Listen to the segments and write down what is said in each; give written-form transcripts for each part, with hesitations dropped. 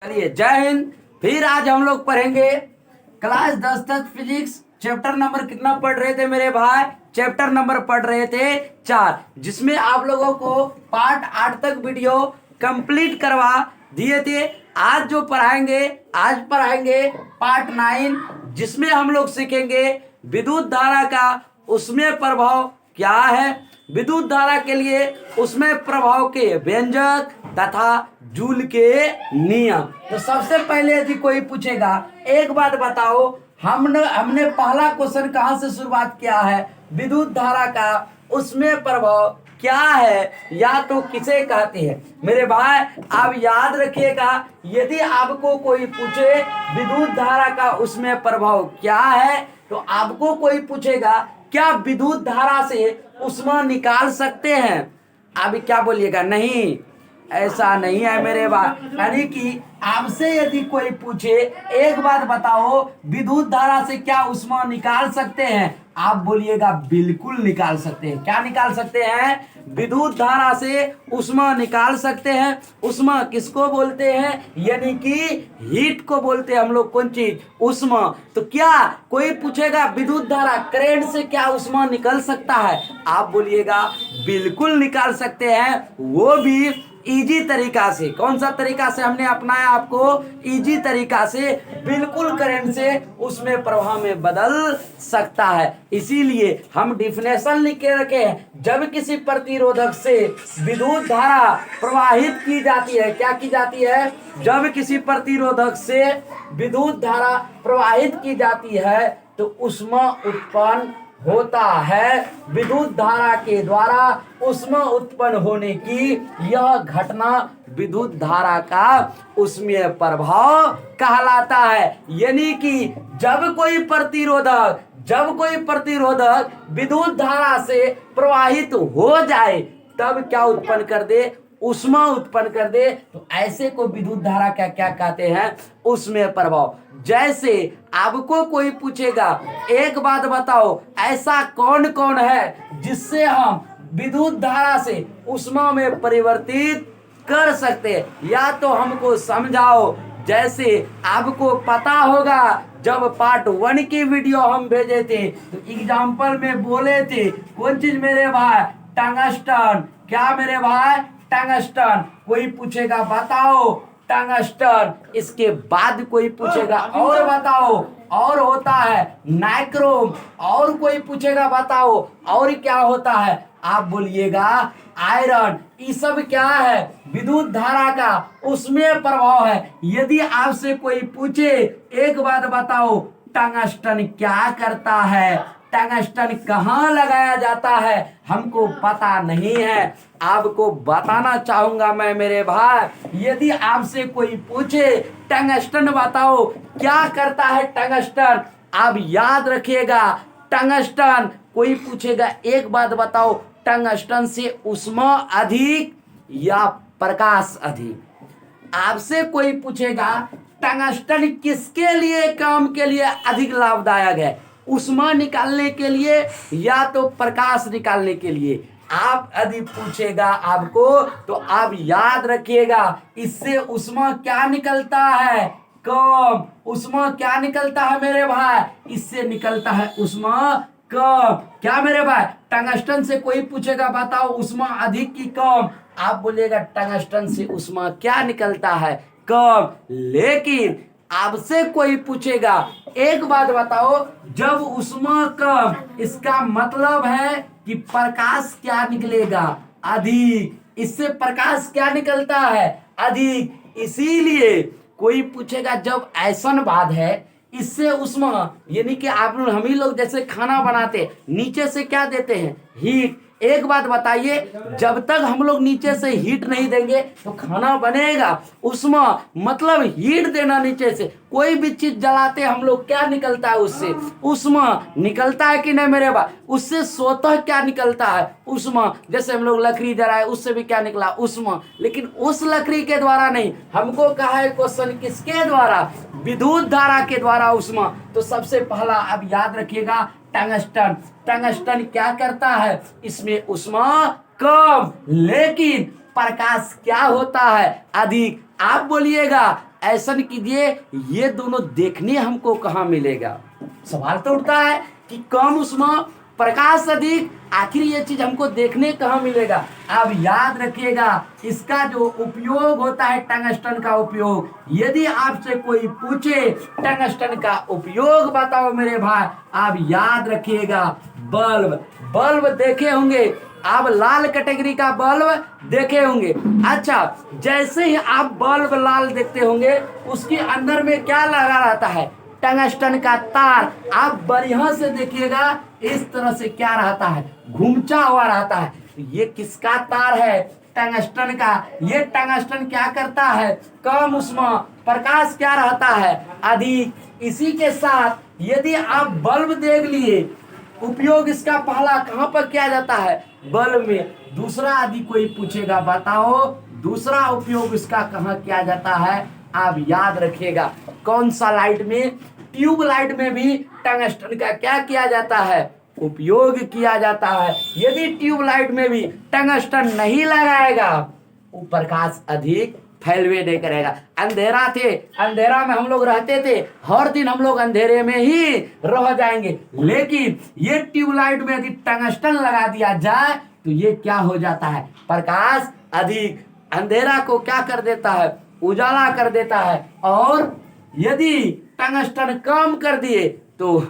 चलिए जय हिंद। फिर आज हम लोग पढ़ेंगे क्लास 10 तक फिजिक्स। चैप्टर नंबर कितना पढ़ रहे थे मेरे भाई? चैप्टर नंबर पढ़ रहे थे 4, जिसमें आप लोगों को पार्ट 8 तक वीडियो कंप्लीट करवा दिए थे। आज जो पढ़ाएंगे, आज पढ़ाएंगे पार्ट 9, जिसमें हम लोग सीखेंगे विद्युत धारा का उसमें प्रभाव क्या है, विद्युत धारा के लिए उसमें प्रभाव के व्यंजक तथा जूल के नियम। तो सबसे पहले यदि कोई पूछेगा, एक बात बताओ, हमने पहला क्वेश्चन कहां से शुरुआत किया है? विद्युत धारा का उसमें प्रभाव क्या है या तो किसे कहते हैं? मेरे भाई आप याद रखिएगा, यदि आपको कोई पूछे विद्युत धारा का उसमें प्रभाव क्या है, तो आपको कोई पूछेगा क्या विद्युत धारा से ऊष्मा निकाल सकते हैं? आप क्या बोलिएगा? नहीं, ऐसा नहीं है मेरे भाई। यानी कि आपसे यदि कोई पूछे एक बात बताओ, विद्युत धारा से क्या ऊष्मा निकाल सकते हैं? आप बोलिएगा बिल्कुल निकाल सकते हैं। क्या निकाल सकते हैं? विद्युत धारा से ऊष्मा निकाल सकते हैं। ऊष्मा किसको बोलते हैं? यानी कि हीट को बोलते हैं हम लोग। कौन चीज? ऊष्मा। तो क्या कोई पूछेगा विद्युत धारा करंट से क्या ऊष्मा निकल सकता है? आप बोलिएगा बिल्कुल निकाल सकते हैं, वो भी इजी तरीका से। कौन सा तरीका से हमने अपनाया? आपको इजी तरीका से, बिल्कुल करंट से उसमें प्रवाह में बदल सकता है। इसीलिए हम डिफिनेशन लिख के रखे हैं, जब किसी प्रतिरोधक से विद्युत धारा प्रवाहित की जाती है। क्या की जाती है? जब किसी प्रतिरोधक से विद्युत धारा प्रवाहित की जाती है तो ऊष्मा उत्पन्न होता है। विद्युत धारा के द्वारा ऊष्मा उत्पन्न होने की यह घटना विद्युत धारा का ऊष्मीय प्रभाव कहलाता है। यानी कि जब कोई प्रतिरोधक विद्युत धारा से प्रवाहित हो जाए, तब क्या उत्पन्न कर दे? ऊष्मा उत्पन्न कर दे। तो ऐसे को विद्युत धारा क्या क्या कहते हैं? ऊष्मीय प्रभाव। जैसे आपको कोई पूछेगा, एक बात बताओ, ऐसा कौन कौन है जिससे हम विद्युत धारा से ऊष्मा में परिवर्तित कर सकते हैं? या तो हमको समझाओ। जैसे आपको पता होगा, जब पार्ट 1 की वीडियो हम भेजे थे तो एग्जाम्पल में बोले थे कौन चीज मेरे भाई? टंगस्टन। क्या मेरे भाई? टंगस्टन। कोई पूछेगा बताओ टंगस्टन। इसके बाद कोई पूछेगा और बताओ, और होता है नाइक्रोम। और कोई पूछेगा बताओ और क्या होता है? आप बोलिएगा आयरन। ये सब क्या है? विद्युत धारा का उसमें प्रभाव है। यदि आपसे कोई पूछे, एक बात बताओ, टंगस्टन क्या करता है, टंगस्टन कहाँ लगाया जाता है, हमको पता नहीं है। आपको बताना चाहूंगा मैं मेरे भाई, यदि आपसे कोई पूछे टंगस्टन बताओ क्या करता है टंगस्टन, आप याद रखिएगा टंगस्टन। कोई पूछेगा एक बात बताओ, टंगस्टन से ऊष्मा अधिक या प्रकाश अधिक? आपसे कोई पूछेगा टंगस्टन किसके लिए, काम के लिए अधिक लाभदायक है? ऊष्मा निकालने के लिए या तो प्रकाश निकालने के लिए? आप यदि पूछेगा आपको तो आप याद रखिएगा, इससे ऊष्मा क्या निकलता है? कम। ऊष्मा क्या निकलता है मेरे भाई? इससे निकलता है ऊष्मा कम। क्या मेरे भाई? टंगस्टन से कोई पूछेगा बताओ ऊष्मा अधिक की कम, आप बोलिएगा टंगस्टन से ऊष्मा क्या निकलता है? कम। लेकिन आपसे कोई पूछेगा एक बात बताओ, जब ऊष्मा कम, इसका मतलब है कि प्रकाश क्या निकलेगा? अधिक। इससे प्रकाश क्या निकलता है? अधिक। इसीलिए कोई पूछेगा जब ऐसन बात है, इससे ऊष्मा, यानी कि आप हम ही लोग जैसे खाना बनाते, नीचे से क्या देते हैं? हीट। एक बात बताइए, जब तक हम लोग नीचे से हीट नहीं देंगे तो खाना बनेगा? ऊष्मा मतलब हीट देना नीचे से। कोई भी चीज जलाते हम लोग, क्या निकलता है उससे? ऊष्मा निकलता है कि नहीं मेरे भाई? उससे स्वतः क्या निकलता है? ऊष्मा। जैसे हम लोग लकड़ी जलाए, उससे भी क्या निकला? ऊष्मा। लेकिन उस लकड़ी के द्वारा नहीं, हमको कहा है क्वेश्चन किसके द्वारा? विद्युत धारा के द्वारा ऊष्मा। तो सबसे पहला अब याद रखिएगा टंगस्टन। टंगस्टन क्या करता है? इसमें ऊष्मा कम, लेकिन प्रकाश क्या होता है? अधिक। आप बोलिएगा ऐसा कीजिए, ये दोनों देखने हमको कहाँ मिलेगा। सवाल तो उठता है कि कम उष्मा प्रकाश अधिक, आखिर ये चीज हमको देखने कहाँ मिलेगा। अब याद रखिएगा, इसका जो उपयोग होता है टंगस्टन का उपयोग, यदि आपसे कोई पूछे टंगस्टन का उपयोग बताओ मेरे भाई, आप याद रखिएगा बल्ब। बल्ब देखे होंगे आप, लाल कैटेगरी का बल्ब देखे होंगे। अच्छा, जैसे ही आप बल्ब लाल देखते होंगे, उसके अंदर में क्या लगा रहता है, टंगस्टन का तार। आप बढ़िया से देखिएगा, इस तरह से क्या रहता है, घुमचा हुआ रहता है। तो ये किसका तार है, टंगस्टन का। ये टंगस्टन क्या करता है, कम उष्मा प्रकाश क्या रहता है, अधिक। इसी के साथ यदि आप बल्ब देख लिए, उपयोग इसका पहला कहां पर किया जाता है, बल्ब में। दूसरा यदि कोई पूछेगा बताओ दूसरा उपयोग इसका कहां किया जाता है, आप याद रखिएगा कौन सा लाइट में, ट्यूब लाइट में भी टंगस्टन का क्या किया जाता है, उपयोग किया जाता है। यदि ट्यूब लाइट में भी टंगस्टन नहीं लगाएगा, वो प्रकाश अधिक फैलवे नहीं करेगा। अंधेरा थे, अंधेरा में हम लोग रहते थे, हर दिन हम लोग अंधेरे में ही रह जाएंगे। लेकिन ये ट्यूबलाइट में यदि टंगस्टन लगा दिया जाए तो ये क्या हो जाता है, प्रकाश अधिक, अंधेरा को क्या कर देता है, उजाला कर देता है। और यदि टंगस्टन कम कर दिए तो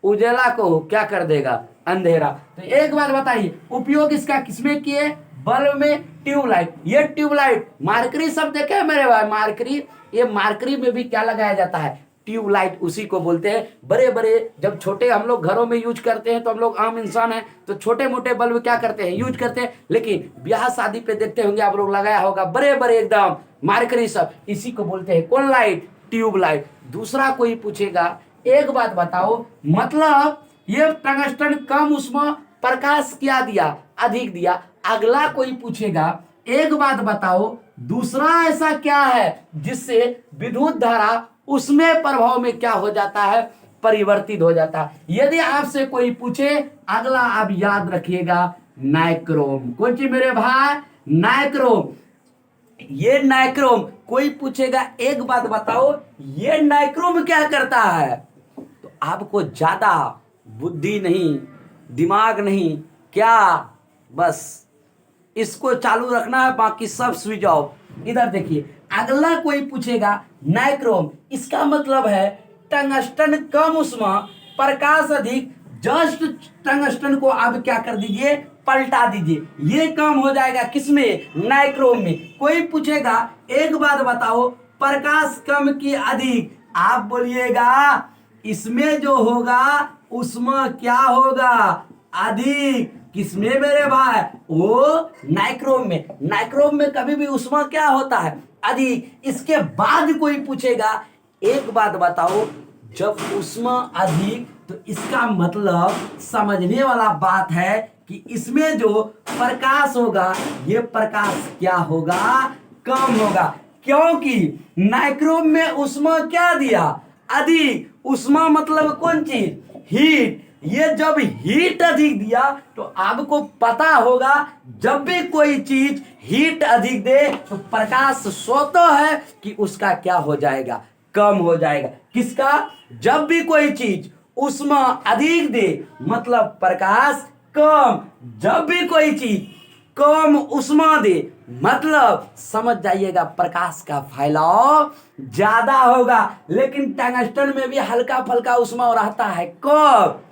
उजाला को क्या कर देगा, अंधेरा। तो एक बात बताइए, उपयोग इसका किसमें किए, बल्ब में, ट्यूबलाइट। ये ट्यूबलाइट मार्करी सब देखे हैं मेरे भाई, मार्करी, ये मार्करी में भी क्या लगाया जाता है, ट्यूबलाइट, उसी को बोलते हैं। बड़े बड़े जब छोटे हम लोग घरों में यूज करते हैं, तो हम लोग आम इंसान हैं तो छोटे मोटे बल्ब क्या करते हैं, यूज करते हैं। लेकिन ब्याह शादी पे देखते होंगे आप लोग, लगाया होगा बड़े बड़े एकदम मार्करी सब, इसी को बोलते हैं कौन लाइट, ट्यूबलाइट। दूसरा कोई पूछेगा, एक बात बताओ, मतलब ये टंगस्टन कम उष्मा प्रकाश क्या दिया, अधिक दिया। अगला कोई पूछेगा, एक बात बताओ, दूसरा ऐसा क्या है जिससे विद्युत धारा उसमें प्रभाव में क्या हो जाता है, परिवर्तित हो जाता है। यदि आपसे कोई पूछे, अगला आप याद रखिएगा नाइक्रोम। कौन सी मेरे भाई, नाइक्रोम। ये नाइक्रोम कोई पूछेगा, एक बात बताओ, ये नाइक्रोम क्या करता है, तो आपको ज्यादा बुद्धि नहीं, दिमाग नहीं, क्या बस इसको चालू रखना है, बाकी सब स्विच ऑफ। इधर देखिए, अगला कोई पूछेगा नाइक्रोम, इसका मतलब है टंगस्टन कम उष्मा प्रकाश अधिक। जस्ट टंगस्टन को आप क्या कर दीजिए, पलटा दीजिए, ये कम हो जाएगा किसमें, नाइक्रोम में। कोई पूछेगा, एक बात बताओ, प्रकाश कम की अधिक, आप बोलिएगा इसमें जो होगा उष्मा क्या होगा, अधिक। किसमें मेरे भाई, वो नाइक्रोम में। नाइक्रोम में कभी भी उष्मा क्या होता है, अधिक। इसके बाद कोई पूछेगा, एक बात बताओ, जब उष्मा अधिक, तो इसका मतलब समझने वाला बात है कि इसमें जो प्रकाश होगा, ये प्रकाश क्या होगा, कम होगा। क्योंकि नाइक्रोम में उष्मा क्या दिया, अधिक। उष्मा मतलब कौन चीज, हीट। ये जब हीट अधिक दिया तो आपको पता होगा, जब भी कोई चीज हीट अधिक दे तो प्रकाश स्वतः है कि उसका क्या हो जाएगा, कम हो जाएगा। किसका, जब भी कोई चीज उष्मा अधिक दे मतलब प्रकाश कम, जब भी कोई चीज कम उष्मा दे मतलब समझ जाइएगा प्रकाश का फैलाव ज्यादा होगा। लेकिन टंगस्टन में भी हल्का फल्का उष्मा रहता है। कब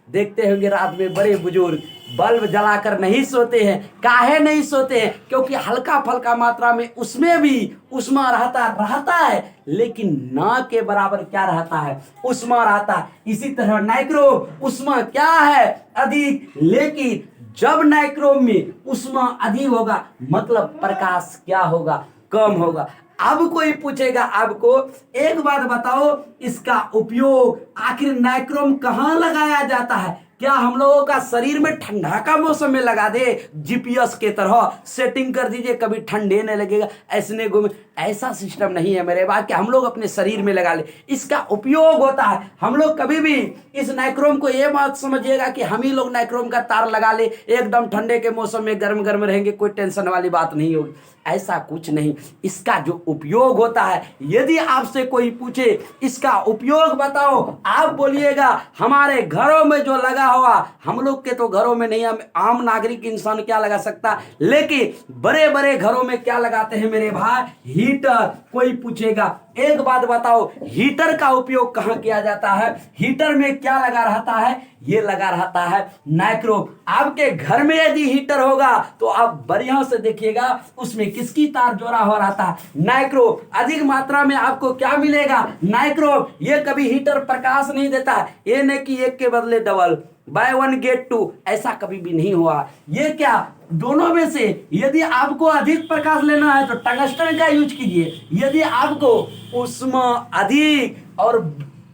देखते होंगे रात में बड़े बुजुर्ग बल्ब जलाकर नहीं सोते हैं। काहे नहीं सोते हैं, क्योंकि हल्का फल्का मात्रा में उसमें भी उष्मा रहता है, लेकिन ना के बराबर क्या रहता है, उष्मा रहता है। इसी तरह नाइक्रोम उष्मा क्या है, अधिक। लेकिन जब नाइक्रोम में उष्मा अधिक होगा मतलब प्रकाश क्या होगा, कम होगा। अब कोई पूछेगा आपको, एक बात बताओ, इसका उपयोग आखिर नाइक्रोम कहाँ लगाया जाता है। क्या हम लोगों का शरीर में ठंडा का मौसम में लगा दे, जीपीएस के तरह सेटिंग कर दीजिए, कभी ठंडे नहीं लगेगा, ऐसने घूमे, ऐसा सिस्टम नहीं है मेरे बात कि हम लोग अपने शरीर में लगा ले। इसका उपयोग होता है, हम लोग कभी भी इस नाइक्रोम को ये मत समझिएगा कि हम ही लोग नाइक्रोम का तार लगा ले, एकदम ठंडे के मौसम में गर्म गर्म रहेंगे, कोई टेंशन वाली बात नहीं होगी। ऐसा कुछ नहीं। इसका जो उपयोग होता है, यदि आपसे कोई पूछे इसका उपयोग बताओ, आप बोलिएगा हमारे घरों में जो लगा हुआ, हम लोग के तो घरों में नहीं, हम आम नागरिक इंसान क्या लगा सकता, लेकिन बड़े बड़े घरों में क्या लगाते हैं मेरे भाई, हीटर। कोई पूछेगा एक बात बताओ, हीटर का उपयोग कहां किया जाता है, हीटर में क्या लगा रहता है, ये लगा रहता है नाइक्रोम। आपके घर में यदि हीटर होगा तो आप बढ़िया से देखिएगा उसमें किसकी तार जोड़ा हो रहता है, नाइक्रोम। अधिक मात्रा में आपको क्या मिलेगा, नाइक्रोम। ये कभी हीटर प्रकाश नहीं देता, ये नहीं कि एक के बदले double, buy one get two, ऐसा कभी भी नहीं हुआ। ये क्या, दोनों में से यदि आपको अधिक प्रकाश लेना है तो टंगस्टन का यूज कीजिए, यदि आपको उसमें अधिक और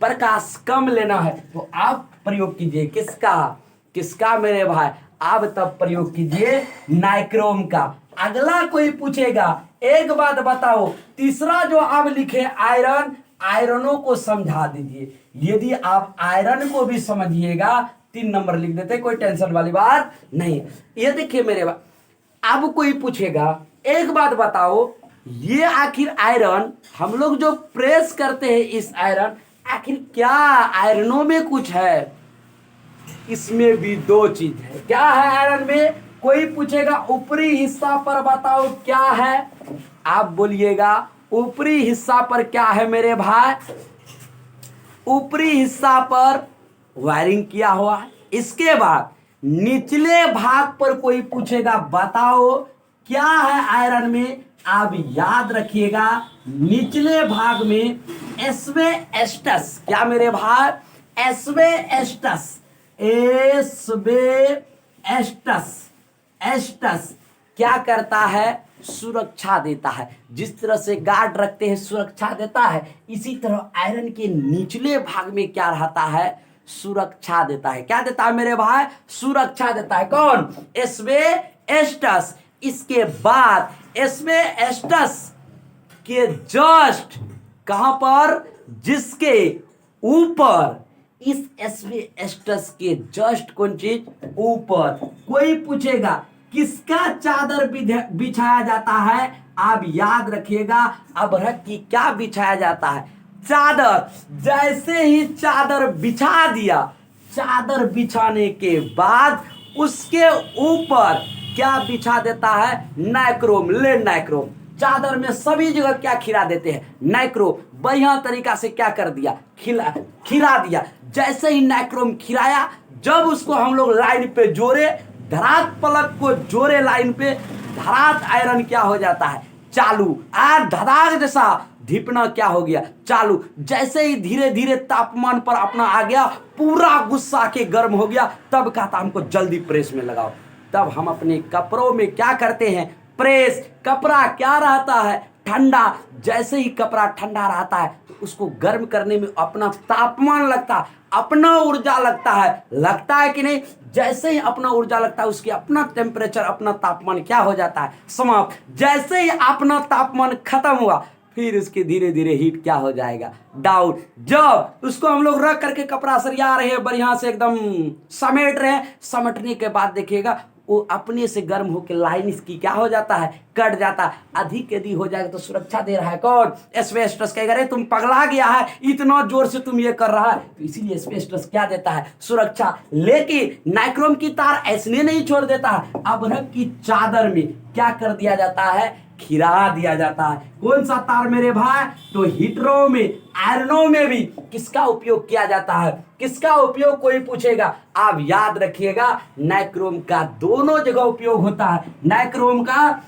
प्रकाश कम लेना है तो आप प्रयोग कीजिए किसका मेरे भाई, आप तब प्रयोग कीजिए नाइक्रोम का। अगला कोई पूछेगा एक बात बताओ, तीसरा जो आप लिखे आयरन, आयरनों को समझा दीजिए। यदि आप आयरन को भी समझिएगा 3 नंबर लिख देते, कोई टेंशन वाली बात नहीं। ये देखिए मेरे भाई, अब कोई पूछेगा एक बात बताओ, ये आखिर आयरन हम लोग जो प्रेस करते हैं इस आयरन, आखिर क्या आयरनों में कुछ है, इसमें भी 2 चीज है। क्या है आयरन में, कोई पूछेगा ऊपरी हिस्सा पर बताओ क्या है, आप बोलिएगा ऊपरी हिस्सा पर क्या है मेरे भाई, ऊपरी हिस्सा पर वायरिंग किया हुआ है। इसके बाद निचले भाग पर कोई पूछेगा बताओ क्या है आयरन में, आप याद रखिएगा निचले भाग में एस्बेस्टस, क्या मेरे भाई, एस्बेस्टस, एस्टस क्या करता है, सुरक्षा देता है। जिस तरह से गार्ड रखते हैं सुरक्षा देता है, इसी तरह आयरन के निचले भाग में क्या रहता है, सुरक्षा देता है। क्या देता है मेरे भाई, सुरक्षा देता है। कौन, एस्बेस्टस। इसके बाद एस्बेस्टस के जस्ट कहां पर, जिसके ऊपर, इस एस्बेस्टस के जस्ट कौन चीज, ऊपर कोई पूछेगा किसका चादर बिछाया जाता है, आप याद रखिएगा अबरक की क्या बिछाया जाता है, चादर। जैसे ही चादर बिछा दिया, चादर बिछाने के बाद उसके ऊपर क्या बिछा देता है, नाइक्रोम। ले नाइक्रोम, चादर में सभी जगह क्या खिला देते हैं, नाइक्रोम। बढ़िया तरीका से क्या कर दिया, खिला दिया। जैसे ही नाइक्रोम खिलाया, जब उसको हम लोग लाइन पे जोड़े, धरात पलक को जोड़े लाइन पे, धरात आयरन क्या हो जाता है, चालू। आज धड़ाक जैसा धिपना क्या हो गया, चालू। जैसे ही धीरे धीरे तापमान पर अपना आ गया, पूरा गुस्सा के गर्म हो गया, तब कहता हमको जल्दी प्रेस में लगाओ। तब हम अपने कपड़ों में क्या करते हैं, प्रेस। कपड़ा क्या रहता है, ठंडा। जैसे ही कपड़ा ठंडा रहता है तो उसको गर्म करने में अपना तापमान लगता है, अपना ऊर्जा लगता है कि नहीं। जैसे ही अपना ऊर्जा लगता है, उसकी अपना टेम्परेचर, अपना तापमान क्या हो जाता है, समाप्त। जैसे ही अपना तापमान खत्म हुआ, फिर उसके धीरे धीरे हीट क्या हो जाएगा, डाउन। जब उसको हम लोग रख करके कपड़ा सरिया रहे हैं, बढ़िया से एकदम समेट रहे हैं, समेटने के बाद देखिएगा वो अपने से गर्म होकर लाइन इसकी क्या हो जाता है, कट जाता है। अधिक यदि हो जाएगा तो सुरक्षा दे रहा है कौन, एस्बेस्टस। कहेगा अरे तुम पगला गया है, इतना जोर से तुम ये कर रहा है, तो इसीलिए एस्बेस्टस क्या देता है, सुरक्षा। लेकिन नाइक्रोम की तार ऐसने नहीं छोड़ देता है, अबरक की चादर में क्या कर दिया जाता है, खिरा दिया जाता है। कौन सा तार मेरे भाई, तो हीटरों में, आयरनों में भी किसका उपयोग किया जाता है, किसका उपयोग कोई पूछेगा, आप याद रखिएगा नाइक्रोम का दोनों जगह उपयोग होता है। नाइक्रोम का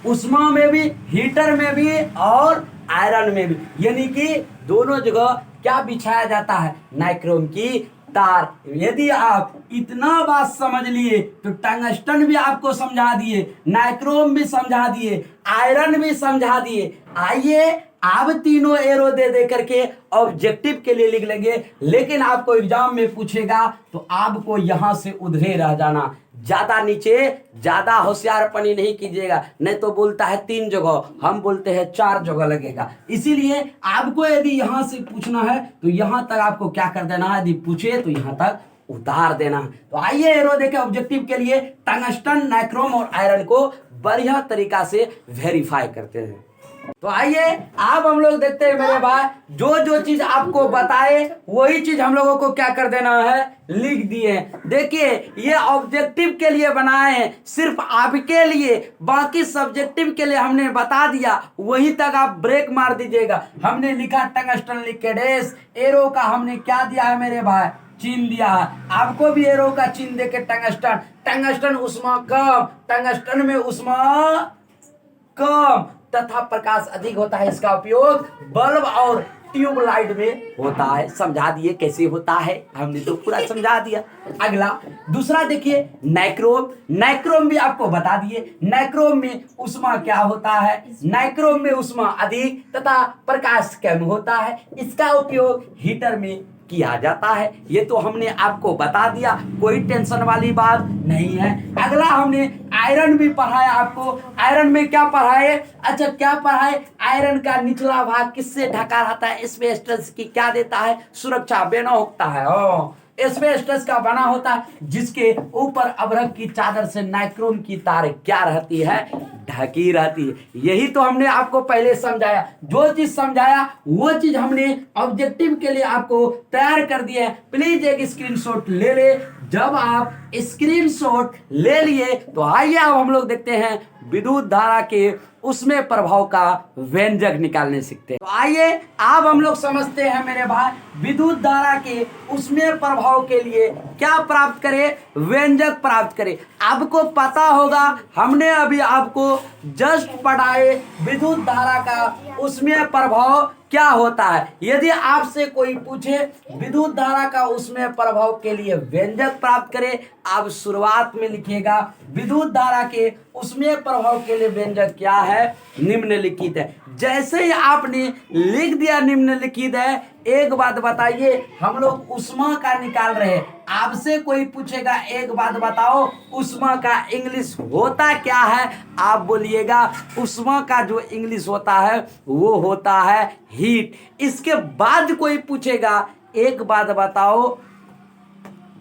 उष्मा में भी, हीटर में भी और आयरन में भी, यानी कि दोनों जगह क्या बिछाया जाता है, नाइक्रोम की तार। यदि आप इतना बात समझ लिए तो टंगस्टन भी आपको समझा दिए, नाइक्रोम भी समझा दिए, आयरन भी समझा दिए। आइए आप तीनों एरो दे करके ऑब्जेक्टिव के लिए लिख लेंगे, लेकिन आपको एग्जाम में पूछेगा तो आपको यहां से उधरे रह जाना, ज्यादा नीचे ज्यादा होशियारपनी नहीं कीजिएगा, नहीं तो बोलता है 3 जगह, हम बोलते हैं 4 जगह लगेगा। इसीलिए आपको यदि यहां से पूछना है तो यहां तक आपको क्या कर देना है, यदि पूछे तो यहां तक उतार देना। तो आइए एरो देखे ऑब्जेक्टिव के लिए टंगस्टन, नाइक्रोम और आयरन को बढ़िया तरीका से वेरीफाई करते हैं। तो आइए अब हम लोग देखते हैं मेरे भाई, जो जो चीज आपको बताए वही चीज हम लोगों को क्या कर देना है, लिख दिए। देखिए ये ऑब्जेक्टिव के लिए बनाए हैं, सिर्फ आपके लिए, बाकी सब्जेक्टिव के लिए हमने बता दिया, वहीं तक आप ब्रेक मार दीजिएगा। हमने लिखा टंगस्टन लिख के डैश, एरो का हमने क्या दिया है मेरे भाई, चिन्ह दिया है। आपको भी एरो का चिन्ह देके टंगस्टन, टंगस्टन उष्मा कम, टंगस्टन में उष्मा कम तथा प्रकाश अधिक होता है। इसका उपयोग बल्ब और ट्यूबलाइट में होता है। समझा दिए कैसे होता है, हमने तो पूरा समझा दिया। अगला दूसरा देखिए नाइक्रोम, नाइक्रोम भी आपको बता दिए। नाइक्रोम में उष्मा क्या होता है, नाइक्रोम में उष्मा अधिक तथा प्रकाश कम होता है। इसका उपयोग हीटर में किया जाता है। ये तो हमने आपको बता दिया, कोई टेंशन वाली बात नहीं है। अगला हमने आयरन भी पढ़ाया आपको। आयरन में क्या पढ़ाए, अच्छा क्या पढ़ाए, आयरन का निचला भाग किससे ढका रहता है, एस्बेस्टस की क्या देता है, सुरक्षा बना होता है। एस्बेस्टस का बना होता है, जिसके ऊपर अभ्रक की चादर से नाइक्रोम की तार क्या रहती है, ढकी रहती है। यही तो हमने आपको पहले समझाया। जो चीज समझाया वो चीज हमने ऑब्जेक्टिव के लिए आपको तैयार कर दिया है। प्लीज एक स्क्रीनशॉट ले ले। जब आप स्क्रीनशॉट ले लिए तो आइए अब हम लोग देखते हैं विद्युत धारा के उसमें प्रभाव का व्यंजक निकालने सीखते हैं। तो आइए अब हम लोग समझते हैं मेरे भाई, विद्युत धारा के उसमें प्रभाव के लिए क्या प्राप्त करें, व्यंजक प्राप्त करें। आपको पता होगा, हमने अभी आपको जस्ट पढ़ाए विद्युत धारा का उसमें प्रभाव क्या होता है। यदि आपसे कोई पूछे विद्युत धारा का उसमें प्रभाव के लिए व्यंजक प्राप्त करें, आप शुरुआत में लिखिएगा विद्युत धारा के उसमें प्रभाव के लिए व्यंजक क्या है, निम्नलिखित है। जैसे ही आपने लिख दिया निम्नलिखित है, एक बात बताइए, हम लोग उष्मा का निकाल रहे हैं। आपसे कोई पूछेगा एक बात बताओ उष्मा का इंग्लिश होता क्या है, आप बोलिएगा उष्मा का जो इंग्लिश होता है वो होता है हीट। इसके बाद कोई पूछेगा एक बात बताओ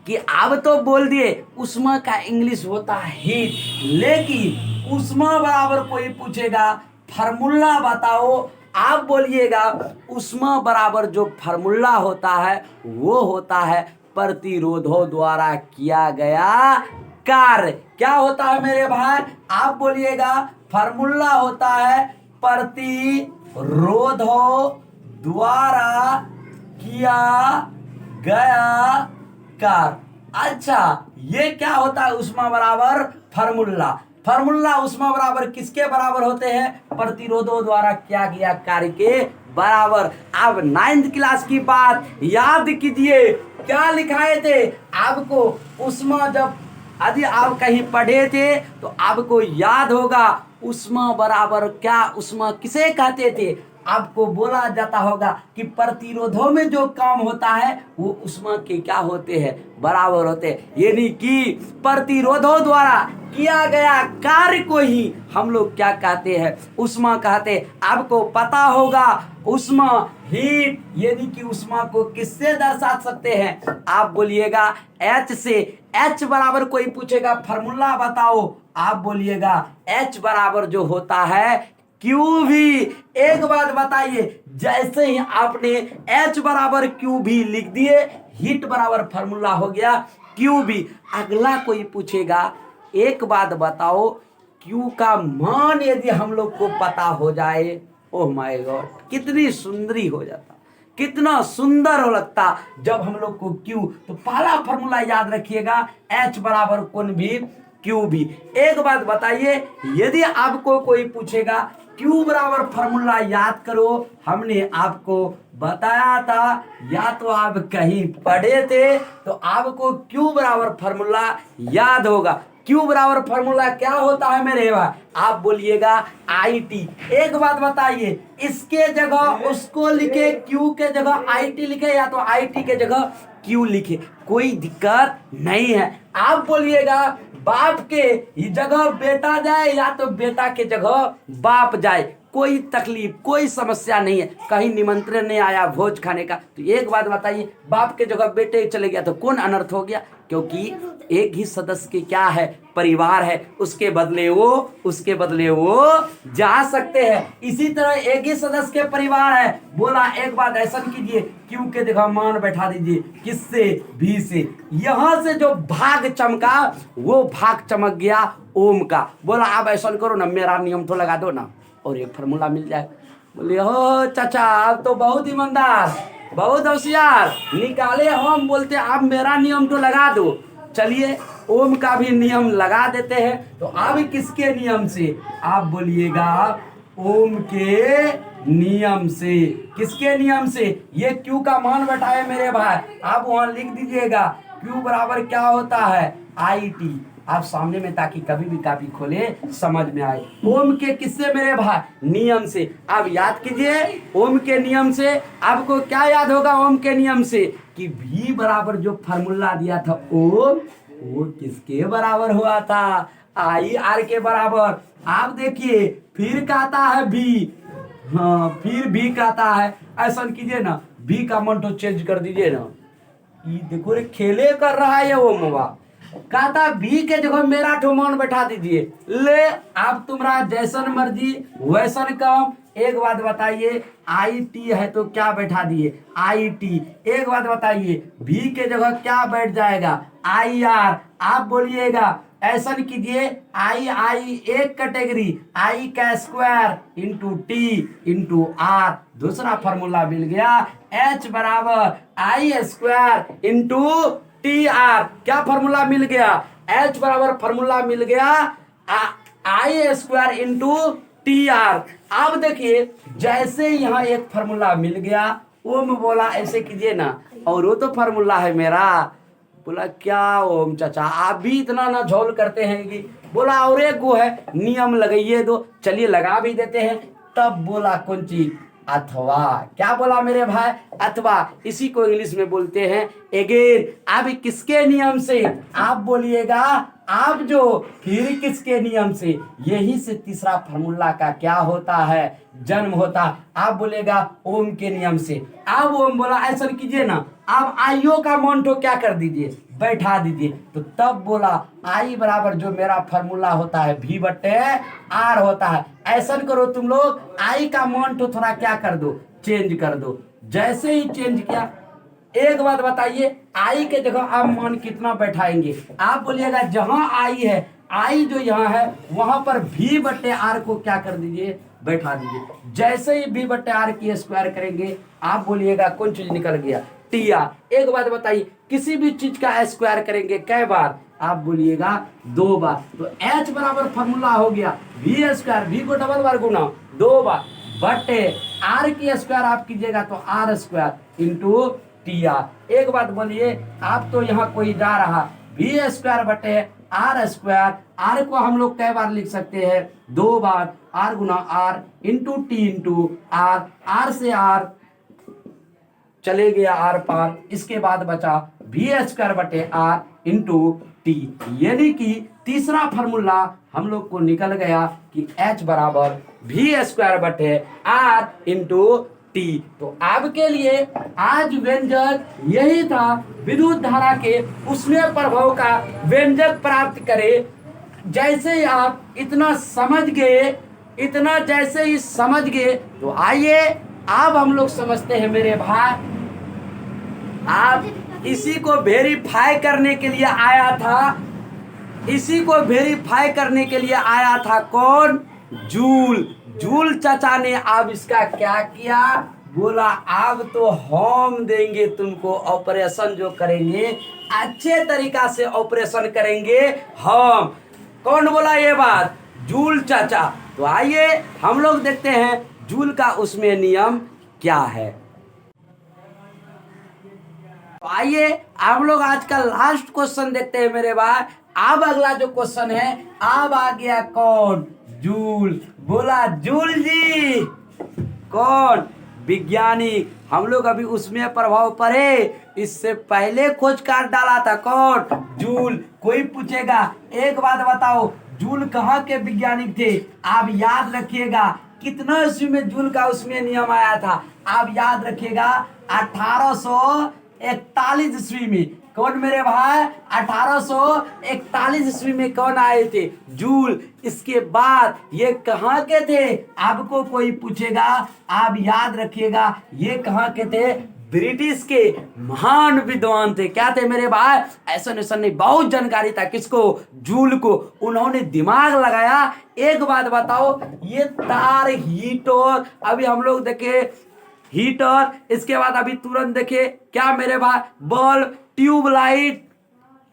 कि आप तो बोल दिए उष्मा का इंग्लिश होता है हीट, लेकिन उष्मा बराबर कोई पूछेगा फार्मूला बताओ, आप बोलिएगा उष्मा बराबर जो फार्मूला होता है वो होता है प्रतिरोधों द्वारा किया गया कार्य। क्या होता है मेरे भाई, आप बोलिएगा फार्मूला होता है प्रतिरोधों द्वारा किया गया कार्य। अच्छा ये क्या होता है, उष्मा बराबर फार्मूला, फार्मूला उष्मा बराबर किसके बराबर होते हैं, प्रतिरोधों द्वारा किया गया कार्य के बराबर। अब 9th क्लास की बात याद कीजिए, क्या लिखाए थे आपको, उष्मा जब यदि आप कहीं पढ़े थे तो आपको याद होगा उष्मा बराबर क्या, उष्मा किसे कहते थे, आपको बोला जाता होगा कि प्रतिरोधों में जो काम होता है वो उष्मा के क्या होते हैं, बराबर होते हैं। यानी कि प्रतिरोधों द्वारा किया गया कार्य को ही हम लोग क्या कहते हैं, उष्मा कहते हैं। आपको पता होगा उष्मा हीट, यानी कि उष्मा को किससे दर्शा सकते हैं, आप बोलिएगा H से। H बराबर कोई पूछेगा फार्मूला बताओ, आप बोलिएगा H बराबर जो होता है क्यू भी। एक बात बताइए, जैसे ही आपने H बराबर क्यू भी लिख दिए, हीट बराबर फार्मूला हो गया क्यू भी। अगला कोई पूछेगा एक बात बताओ, क्यू का मान यदि हम लोग को पता हो जाए, ओह माय गॉड कितनी सुंदरी हो जाता, कितना सुंदर हो लगता जब हम लोग को क्यू। तो पहला फार्मूला याद रखिएगा H बराबर कौन भी क्यू भी। एक बात बताइए, यदि आपको कोई पूछेगा क्यू बराबर फार्मूला याद करो, हमने आपको बताया था, या तो आप कहीं पढ़े थे तो आपको क्यू बराबर फार्मूला याद होगा। क्यू बराबर फार्मूला क्या होता है मेरे भाई, आप बोलिएगा IT। एक बात बताइए, इसके जगह उसको लिखे, क्यू के जगह IT लिखे, या तो IT के जगह क्यू लिखे, कोई दिक्कत नहीं है। आप बोलिएगा बाप के जगह बेटा जाए या तो बेटा के जगह बाप जाए, कोई तकलीफ कोई समस्या नहीं है। कहीं निमंत्रण नहीं आया भोज खाने का, तो एक बात बताइए, बाप के जगह बेटे चले गया तो कौन अनर्थ हो गया, क्योंकि एक ही सदस्य के क्या है, परिवार है, उसके बदले वो जा सकते हैं। इसी तरह एक ही सदस्य के परिवार है, बोला एक बात ऐसा कीजिए, क्यों के देखा मान बैठा दीजिए, किससे, भी से। यहां से जो भाग चमका वो भाग चमक गया ओम का। बोला आप ऐसा करो ना, मेरा नियम तो लगा दो ना और एक फार्मूला मिल जाए। बोले हो चाचा आप तो बहुत ईमानदार, बहुत होशियार, निकाले हम, बोलते आप मेरा नियम तो लगा दो। चलिए ओम का भी नियम लगा देते हैं। तो अब किसके नियम से, आप बोलिएगा ओम के नियम से। किसके नियम से, ये क्यू का मान बैठाए मेरे भाई, आप वहां लिख दीजिएगा क्यू बराबर क्या होता है, आई टी, आप सामने में, ताकि कभी भी कापी खोले समझ में आए। ओम के किससे मेरे भाई, नियम से। अब याद कीजिए ओम के नियम से, आपको क्या याद होगा ओम के नियम से, कि भी बराबर जो फार्मूला दिया था ओम, वो किसके बराबर हुआ था, आई आर के बराबर। आप देखिए फिर कहता है भी, हाँ फिर भी कहता है, ऐसा कीजिए ना, भी का मन तो चेंज कर दीजिए ना। ये देखो रे खेले कर रहा है वो मोबा, कहता बी के जगह मेरा ठोमान बैठा दीजिए। ले आप तुम्हारा जैसन मर्जी वैसन काम। एक बात बताइए, आई टी है तो क्या बैठा दिए, आई टी। एक बात बताइए, भी के जगह क्या बैठ जाएगा, आई आर। आप बोलिएगा ऐसा कीजिए, आई आई एक कैटेगरी, आई का square into T into R. दूसरा फॉर्मूला मिल गया, एच बराबर I square into T R. क्या फॉर्मूला मिल गया, एच बराबर फॉर्मूला मिल गया I square into T R. अब देखिए जैसे यहाँ एक फॉर्मूला मिल गया, ओम बोला ऐसे कीजिए ना, और वो तो फॉर्मूला है मेरा। बोला क्या ओम चाचा आप भी इतना ना झोल करते हैं कि, बोला और एक गो है, नियम लगाइए दो। चलिए लगा भी देते हैं। तब बोला कौन चीज, अथवा। क्या बोला मेरे भाई, अथवा। इसी को इंग्लिश में बोलते हैं अगेन। अब किसके नियम से, आप बोलिएगा आप जो, फिर किसके नियम से, यही से तीसरा फार्मूला का क्या होता है, जन्म होता। आप बोलेगा ओम के नियम से। अब ओम बोला ऐसा कीजिए ना, आप आईओ का मान तो क्या कर दीजिए, बैठा दीजिए। तो तब बोला आई बराबर जो मेरा फार्मूला होता है भी बटे आर होता है। ऐसा करो तुम लोग, आई का मान तो थोड़ा क्या कर दो, चेंज कर दो। जैसे ही चेंज किया, एक बात बताइए, आई के जगह आप मान कितना बैठाएंगे, आप बोलिएगा जहां आई है, आई जो यहाँ है वहां पर भी बट्टे आर को क्या कर दीजिए, बैठा दीजिए। जैसे ही भी बट्टे आर की स्क्वायर करेंगे, आप बोलिएगा कौन चीज निकल गया, टी आर। एक बात बताइए, किसी भी चीज का स्क्वायर करेंगे कै बार, आप बोलिएगा 2 बार। तो एच बराबर फॉर्मूला हो गया वी स्क्वायर, वी को डबल बार गुना 2 बार, बटे आर की स्क्वायर आप कीजिएगा तो R square into T R. एक बात बोलिए, आप तो यहाँ कोई जा रहा, वी स्क्वायर बटे आर स्क्वायर। आर को हम लोग कई बार लिख सकते हैं, 2 बार, आर गुना R into T into R. R से आर चले गया आर पार, इसके बाद बचा वी स्क्वायर बटे आर इंटू टी। यानी कि तीसरा फॉर्मूला हम लोग को निकल गया कि एच बराबर वी स्क्वायर बटे आर इंटू टी। तो आपके लिए आज व्यंजक यही था, विद्युत धारा के उसमें प्रभाव का व्यंजक प्राप्त करें। जैसे ही आप इतना समझ गए, इतना जैसे ही समझ गए, तो आइए अब हम लोग समझते हैं मेरे भाई। आप इसी को वेरीफाई करने के लिए आया था, इसी को वेरीफाई करने के लिए आया था कौन, जूल। जूल चाचा ने अब इसका क्या किया, बोला अब तो हम देंगे तुमको ऑपरेशन, जो करेंगे अच्छे तरीका से ऑपरेशन करेंगे हम। कौन बोला ये बात, जूल चाचा। तो आइए हम लोग देखते हैं जूल का उसमें नियम क्या है। तो आइए आप लोग आज का लास्ट क्वेश्चन देखते हैं मेरे भाई। अब अगला जो क्वेश्चन है, अब आ गया कौन, जूल। बोला जूल जी, कौन, विज्ञानिक। हम लोग अभी उसमें प्रभाव पड़े, इससे पहले खोज कार्ड डाला था कौन, जूल। कोई पूछेगा एक बात बताओ, जूल कहाँ के वैज्ञानिक थे, आप याद रखिएगा कितना ईस्वी में जूल का उसमें नियम आया था, आप याद रखिएगा 1841 ईस्वी में। कौन मेरे भाई? 1841 ईस्वी में कौन आए थे? जूल। इसके बाद ये कहाँ के थे? आपको कोई पूछेगा आप याद रखिएगा, ये कहाँ के थे? ब्रिटिश के महान विद्वान थे। क्या थे मेरे भाई? ऐसा नहीं, बहुत जानकारी था किसको? जूल को। उन्होंने दिमाग लगाया। एक बात बताओ, ये तार, हीटर, अभी हम लोग देखे हीटर, इसके बाद अभी तुरंत देखे क्या मेरे भाई? बल्ब, ट्यूबलाइट,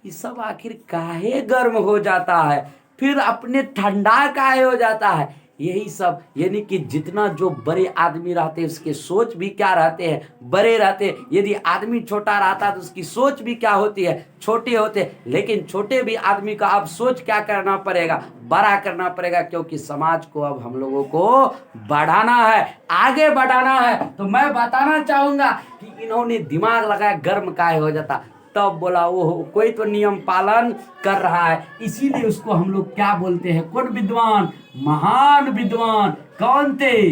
ये सब आखिर काहे गर्म हो जाता है, फिर अपने ठंडा काहे हो जाता है? यही सब, यानी कि जितना जो बड़े आदमी रहते हैं उसके सोच भी क्या रहते हैं? बड़े रहते हैं। यदि आदमी छोटा रहता है तो उसकी सोच भी क्या होती है? छोटे होते हैं। लेकिन छोटे भी आदमी का अब सोच क्या करना पड़ेगा? बड़ा करना पड़ेगा, क्योंकि समाज को अब हम लोगों को बढ़ाना है, आगे बढ़ाना है। तो मैं बताना चाहूंगा कि इन्होंने दिमाग लगाया, गर्म काहे हो जाता, तब बोला वो कोई तो नियम पालन कर रहा है, इसीलिए उसको हम लोग क्या बोलते हैं? कौन विद्वान? महान विद्वान। कौन थे?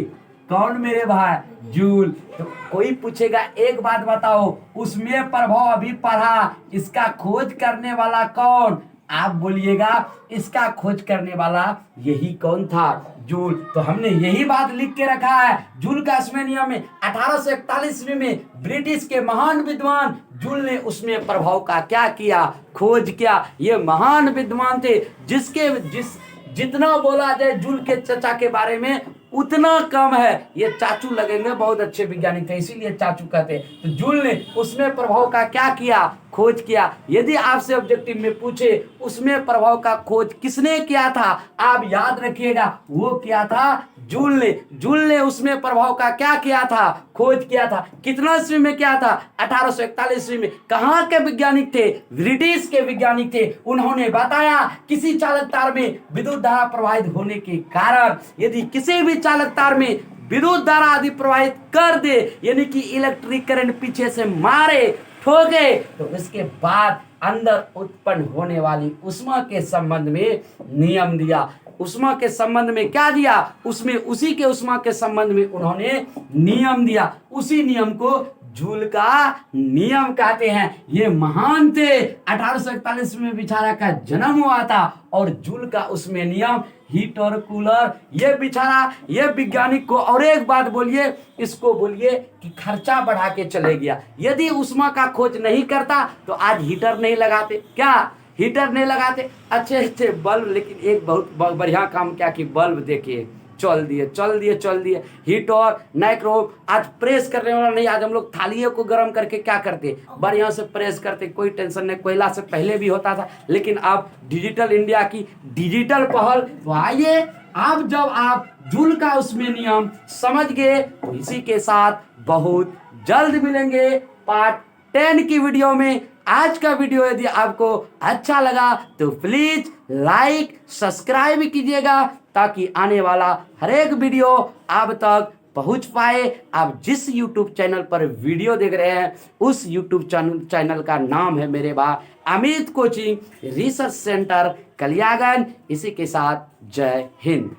कौन मेरे भाई? जूल। तो कोई पूछेगा एक बात बताओ, उसमें प्रभाव अभी पढ़ा, इसका खोज करने वाला कौन? आप बोलिएगा इसका खोज करने वाला यही कौन था? जूल। तो हमने यही बात लिख के रखा है, जूल का इसमें नियम में 1841 में ब्रिटिश के महान विद्वान जूल ने उसमें प्रभाव का क्या किया? खोज किया। ये महान विद्वान थे, जितना बोला जाए जूल के चचा के बारे में उतना कम है। ये चाचू लगेंगे, बहुत अच्छे वैज्ञानिक थे, इसीलिए चाचू कहते हैं। तो जूल ने उसमें प्रभाव का क्या किया? खोज किया। यदि आपसे ऑब्जेक्टिव में पूछे उसमें प्रभाव का खोज किसने किया था, आप याद रखिएगा वो किया था जूल ने। जूल ने उसमें प्रभाव का क्या किया था? खोज किया था। कितना ईस्वी में किया था? 1841 ईस्वी में। कहाँ के वैज्ञानिक थे? ब्रिटिश के वैज्ञानिक थे। उन्होंने बताया किसी चालक तार में विद्युत धारा प्रवाहित होने के कारण, यदि किसी भी चालक तार में विद्युत धारा आदि प्रवाहित कर दे, यानी कि इलेक्ट्रिक करंट पीछे से मारे, ठोके, तो इसके बाद अंदर उत्पन्न होने वाली ऊष्मा के संबंध में नियम दिया। ऊष्मा के संबंध में क्या दिया? उसमें उसी के ऊष्मा के संबंध में उन्होंने नियम दिया। उसी नियम को जूल का नियम कहते हैं। ये महान थे। 1841 में बेचारा का जन्म हुआ था और जूल का उसमें नियम, हीटर, कूलर, ये बेचारा, ये वैज्ञानिक को। और एक बात बोलिए, इसको बोलिए कि खर्चा बढ़ा के चले गया। यदि ऊष्मा का खोज नहीं करता तो आज हीटर नहीं लगाते। क्या हीटर नहीं लगाते? अच्छे बल्ब, लेकिन एक बहुत बढ़िया काम क्या कि बल्ब देखिए चल दिए। हीटर, नाइक्रोम, आज प्रेस करने वाला नहीं, आज हम लोग थालियों को गर्म करके क्या करते? बढ़िया से प्रेस करते, कोई टेंशन नहीं। कोयला से पहले भी होता था, लेकिन अब डिजिटल इंडिया की डिजिटल पहल। तो आइए अब जब आप जूल का उसमें नियम समझ गए, तो इसी के साथ बहुत जल्द मिलेंगे पार्ट 10 की वीडियो में। आज का वीडियो यदि आपको अच्छा लगा तो प्लीज लाइक, सब्सक्राइब कीजिएगा, ताकि आने वाला हर एक वीडियो आप तक पहुंच पाए। आप जिस YouTube चैनल पर वीडियो देख रहे हैं उस YouTube चैनल का नाम है मेरे भाई Amit coaching research centre Kaliaganj. इसी के साथ जय हिंद।